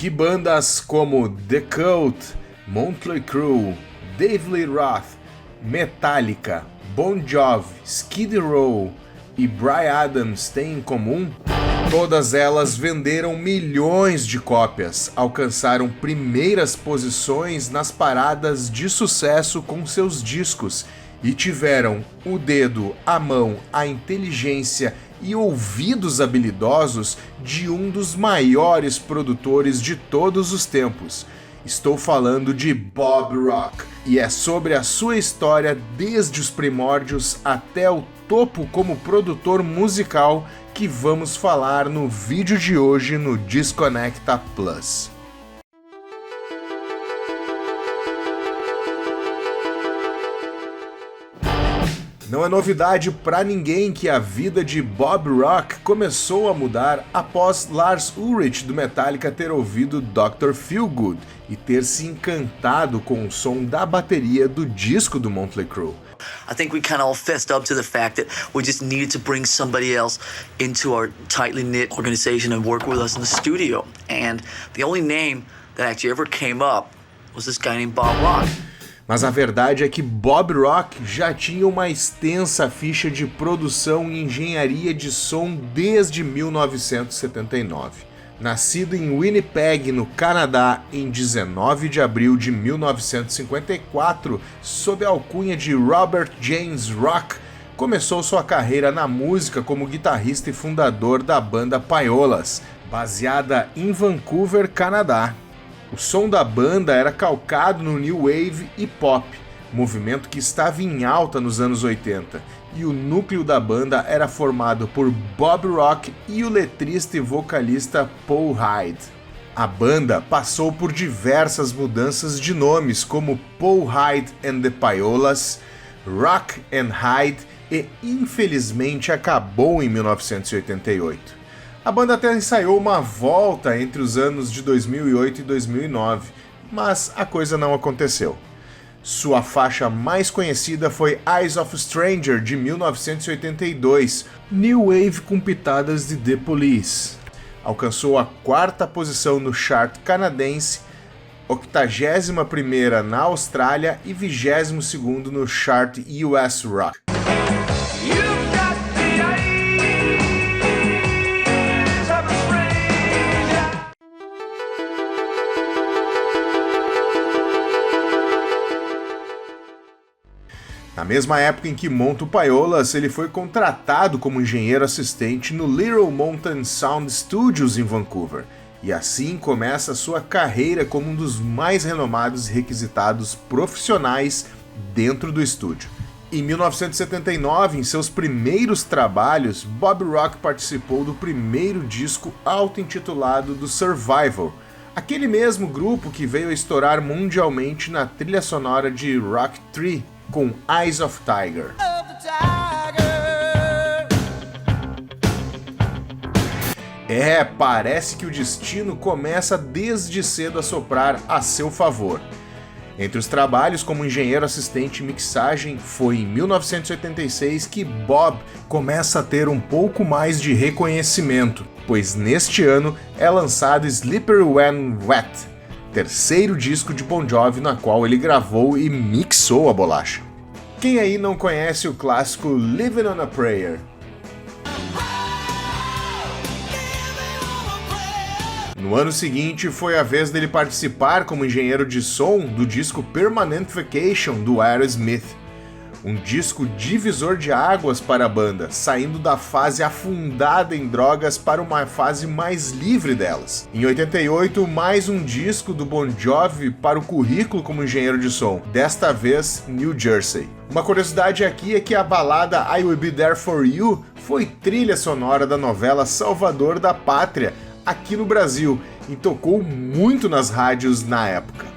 que bandas como The Cult, Motley Crue, Dave Lee Roth, Metallica, Bon Jovi, Skid Row e Bryan Adams têm em comum? Todas elas venderam milhões de cópias, alcançaram primeiras posições nas paradas de sucesso com seus discos e tiveram o dedo, a mão, a inteligência e ouvidos habilidosos de um dos maiores produtores de todos os tempos. Estou falando de Bob Rock, e é sobre a sua história desde os primórdios até o topo como produtor musical que vamos falar no vídeo de hoje no Desconecta Plus. Não é novidade para ninguém que a vida de Bob Rock começou a mudar após Lars Ulrich do Metallica ter ouvido Dr. Feelgood e ter se encantado com o som da bateria do disco do Motley Crue. I think we kind of all fessed up to the fact that we just needed to bring somebody else into our tightly knit organization and work with us in the studio. And the only name that actually ever came up was this guy named Bob Rock. Mas a verdade é que Bob Rock já tinha uma extensa ficha de produção e engenharia de som desde 1979. Nascido em Winnipeg, no Canadá, em 19 de abril de 1954, sob a alcunha de Robert James Rock, começou sua carreira na música como guitarrista e fundador da banda Payolas, baseada em Vancouver, Canadá. O som da banda era calcado no New Wave e Pop, movimento que estava em alta nos anos 80, e o núcleo da banda era formado por Bob Rock e o letrista e vocalista Paul Hyde. A banda passou por diversas mudanças de nomes, como Paul Hyde and the Payolas, Rock and Hyde, e infelizmente acabou em 1988. A banda até ensaiou uma volta entre os anos de 2008 e 2009, mas a coisa não aconteceu. Sua faixa mais conhecida foi Eyes of a Stranger, de 1982, New Wave com pitadas de The Police. Alcançou a 4ª posição no chart canadense, 81ª na Austrália e 22º no chart US Rock. Na mesma época em que monta o Payolas, ele foi contratado como engenheiro assistente no Little Mountain Sound Studios em Vancouver, e assim começa sua carreira como um dos mais renomados e requisitados profissionais dentro do estúdio. Em 1979, em seus primeiros trabalhos, Bob Rock participou do primeiro disco auto-intitulado do Survival, aquele mesmo grupo que veio a estourar mundialmente na trilha sonora de Rock 3, com Eyes of Tiger. Parece que o destino começa desde cedo a soprar a seu favor. Entre os trabalhos como engenheiro assistente em mixagem, foi em 1986 que Bob começa a ter um pouco mais de reconhecimento, pois neste ano é lançado Slippery When Wet, terceiro disco de Bon Jovi na qual ele gravou e mixou a bolacha. Quem aí não conhece o clássico Living on a Prayer? No ano seguinte, foi a vez dele participar como engenheiro de som do disco Permanent Vacation do Aerosmith, um disco divisor de águas para a banda, saindo da fase afundada em drogas para uma fase mais livre delas. Em 88, mais um disco do Bon Jovi para o currículo como engenheiro de som, desta vez New Jersey. Uma curiosidade aqui é que a balada I Will Be There For You foi trilha sonora da novela Salvador da Pátria, aqui no Brasil, e tocou muito nas rádios na época.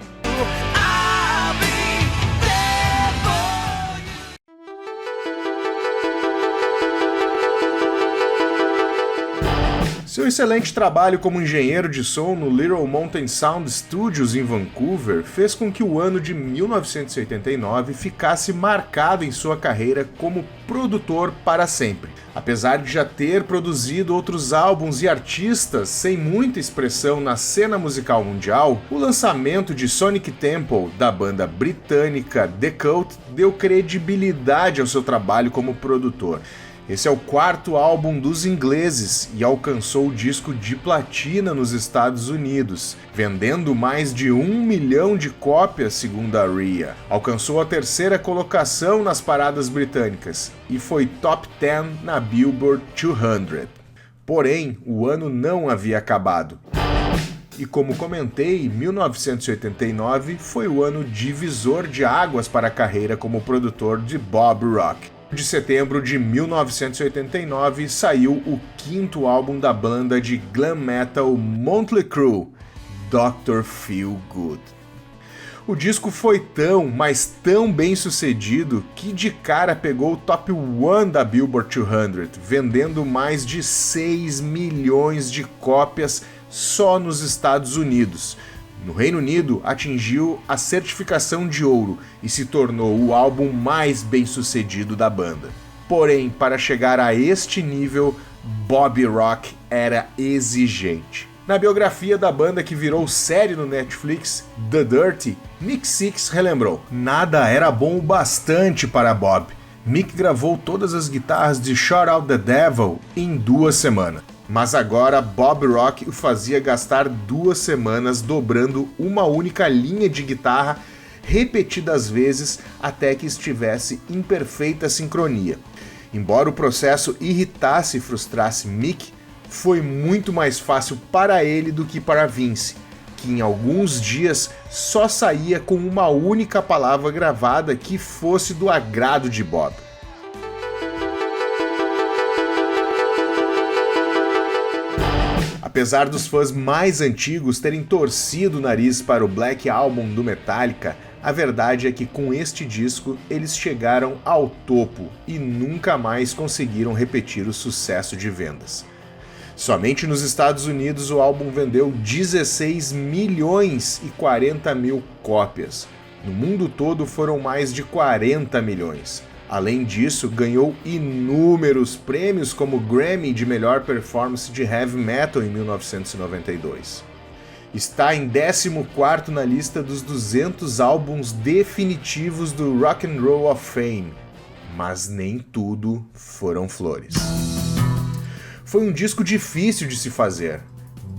Seu excelente trabalho como engenheiro de som no Little Mountain Sound Studios em Vancouver fez com que o ano de 1989 ficasse marcado em sua carreira como produtor para sempre. Apesar de já ter produzido outros álbuns e artistas sem muita expressão na cena musical mundial, o lançamento de Sonic Temple, da banda britânica The Cult, deu credibilidade ao seu trabalho como produtor. Esse é o quarto álbum dos ingleses e alcançou o disco de platina nos Estados Unidos, vendendo mais de 1 milhão de cópias, segundo a RIA. Alcançou a terceira colocação nas paradas britânicas e foi top 10 na Billboard 200. Porém, o ano não havia acabado. E como comentei, 1989 foi o ano divisor de águas para a carreira como produtor de Bob Rock. De setembro de 1989 saiu o quinto álbum da banda de glam metal Motley Crue, Dr. Feel Good. O disco foi tão, mas tão bem sucedido que de cara pegou o top 1 da Billboard 200, vendendo mais de 6 milhões de cópias só nos Estados Unidos. No Reino Unido, atingiu a certificação de ouro e se tornou o álbum mais bem-sucedido da banda. Porém, para chegar a este nível, Bob Rock era exigente. Na biografia da banda que virou série no Netflix, The Dirty, Nick Six relembrou: "Nada era bom o bastante para Bob. Mick gravou todas as guitarras de Shout Out the Devil em 2 semanas. Mas agora Bob Rock o fazia gastar 2 semanas dobrando uma única linha de guitarra repetidas vezes até que estivesse em perfeita sincronia. Embora o processo irritasse e frustrasse Mick, foi muito mais fácil para ele do que para Vince, que em alguns dias só saía com uma única palavra gravada que fosse do agrado de Bob. Apesar dos fãs mais antigos terem torcido o nariz para o Black Album do Metallica, a verdade é que com este disco eles chegaram ao topo e nunca mais conseguiram repetir o sucesso de vendas. Somente nos Estados Unidos o álbum vendeu 16 milhões e 40 mil cópias. No mundo todo foram mais de 40 milhões. Além disso, ganhou inúmeros prêmios como Grammy de melhor performance de heavy metal em 1992. Está em 14º na lista dos 200 álbuns definitivos do Rock and Roll of Fame, mas nem tudo foram flores. Foi um disco difícil de se fazer.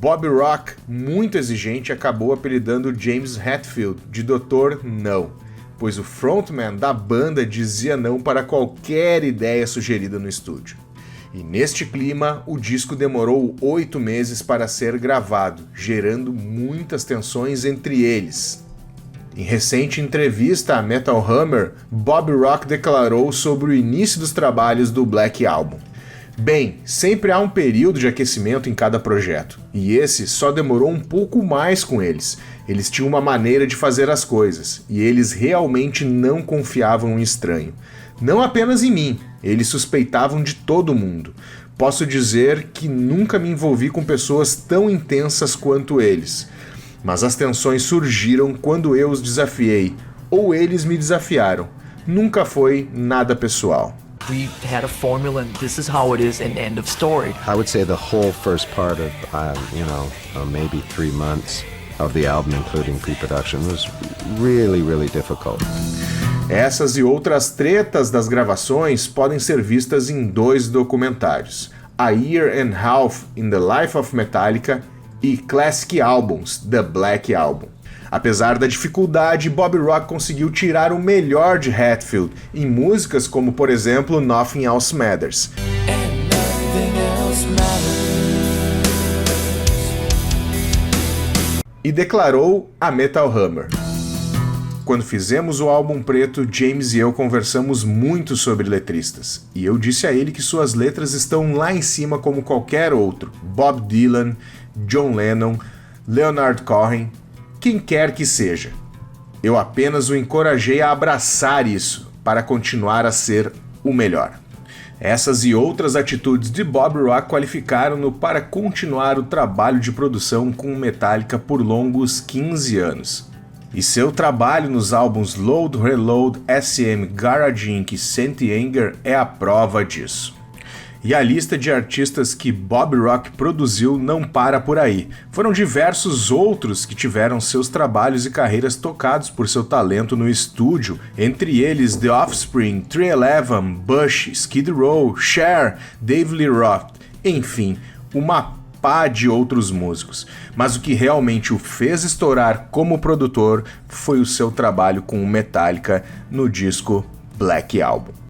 Bob Rock, muito exigente, acabou apelidando James Hetfield de Dr. Não, pois o frontman da banda dizia não para qualquer ideia sugerida no estúdio. E neste clima, o disco demorou 8 meses para ser gravado, gerando muitas tensões entre eles. Em recente entrevista à Metal Hammer, Bob Rock declarou sobre o início dos trabalhos do Black Album: "Bem, sempre há um período de aquecimento em cada projeto, e esse só demorou um pouco mais com eles. Eles tinham uma maneira de fazer as coisas, e eles realmente não confiavam em estranho. Não apenas em mim, eles suspeitavam de todo mundo. Posso dizer que nunca me envolvi com pessoas tão intensas quanto eles. Mas as tensões surgiram quando eu os desafiei, ou eles me desafiaram. Nunca foi nada pessoal." We had a formula and this is how it is, and end of story. I would say the whole first part of, maybe 3 months of the album, including pre-production, was really, really difficult. Essas e outras tretas das gravações podem ser vistas em 2 documentários: A Year and a Half in the Life of Metallica e Classic Albums, The Black Album. Apesar da dificuldade, Bob Rock conseguiu tirar o melhor de Hetfield em músicas como, por exemplo, Nothing Else Matters. E declarou a Metal Hammer: "Quando fizemos o álbum preto, James e eu conversamos muito sobre letristas, e eu disse a ele que suas letras estão lá em cima como qualquer outro, Bob Dylan, John Lennon, Leonard Cohen, quem quer que seja. Eu apenas o encorajei a abraçar isso, para continuar a ser o melhor." Essas e outras atitudes de Bob Rock qualificaram-no para continuar o trabalho de produção com Metallica por longos 15 anos. E seu trabalho nos álbuns Load, Reload, SM, Garage Inc. e Saint Anger é a prova disso. E a lista de artistas que Bob Rock produziu não para por aí. Foram diversos outros que tiveram seus trabalhos e carreiras tocados por seu talento no estúdio, entre eles The Offspring, 311, Bush, Skid Row, Cher, Dave Lee Roth, enfim, uma pá de outros músicos. Mas o que realmente o fez estourar como produtor foi o seu trabalho com o Metallica no disco Black Album.